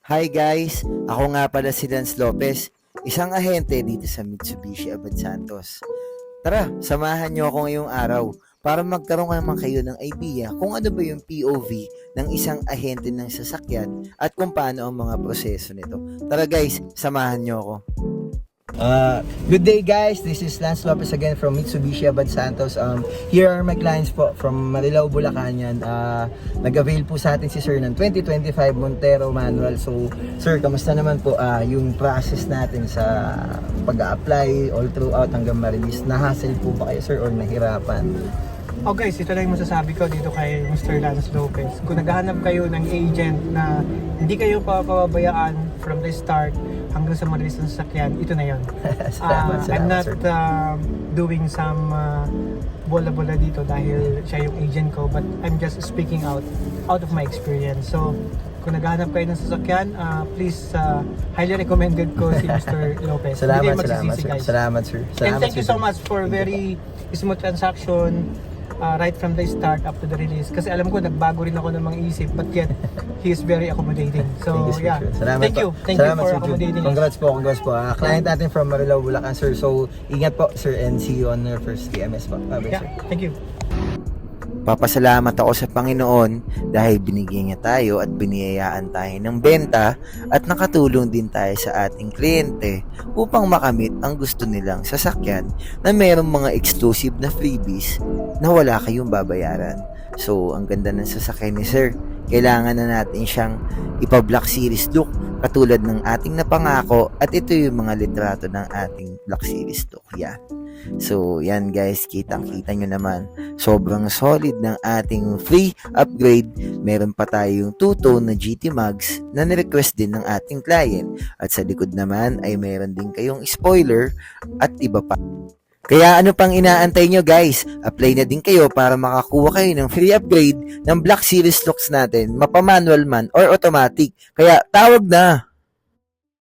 Hi guys, ako nga pala si Lance Lopez, isang ahente dito sa Mitsubishi Abad Santos. Tara, samahan niyo ako ngayong araw para magkaroon naman kayo ng idea kung ano ba yung POV ng isang ahente ng sasakyan at kung paano ang mga proseso nito. Tara guys, samahan niyo ako. Good day guys, this is Lance Lopez again from Mitsubishi Abad Santos. Here are my clients po from Marilao, Bulacan yan. Nag-avail po sa atin si Sir ng 2025 Montero manual. So Sir, kamusta naman po yung process natin sa pag-a-apply all throughout hanggang ma-release? Na-hassle po ba kayo Sir or nahirapan? Oh guys, ito lang yung masasabi ko dito kay Mr. Lance Lopez. Kung naghahanap kayo ng agent na hindi kayo papabayaan from the start hanggang sa ma-release ng sasakyan, ito na yun. I'm not doing some bola-bola dito dahil siya yung agent ko, but I'm just speaking out of my experience. So, kung naghahanap kayo ng sasakyan, please, highly recommended ko si Mr. Lopez. Salamat, Hindi kayo salamat, magsisisi, sir. guys. Salamat, sir. And thank you sir. so much for very smooth transaction right from the start up to the release. Kasi alam ko, nagbago rin ako ng mga isip, but yet, he is very accommodating. So, Thank you, yeah. sir. Salamat Thank po. you. Thank Salamat, you for Sir Jude. accommodating us. Congrats po. Client natin from Marilao, Bulacan, sir. So, ingat po, sir, and see you on your first TMS po. Bye-bye, Yeah, sir. thank you. Papasalamat ako sa Panginoon dahil binigyan niya tayo at biniyayaan tayo ng benta at nakatulong din tayo sa ating kliyente upang makamit ang gusto nilang sasakyan na mayroong mga exclusive na freebies na wala kayong babayaran. So, ang ganda ng sasakyan ni Sir. Kailangan na natin siyang ipa-Black Series look katulad ng ating napangako at ito yung mga litrato ng ating Black Series look. Yan. So, yan guys, kitang-kita nyo naman. Sobrang solid ng ating free upgrade. Meron pa tayong two-tone na GT Mags na nirequest din ng ating client. At sa likod naman ay meron din kayong spoiler at iba pa. Kaya ano pang inaantay nyo guys? Apply na din kayo para makakuha kayo ng free upgrade ng Black Series looks natin, mapa-manual man or automatic. Kaya tawag na!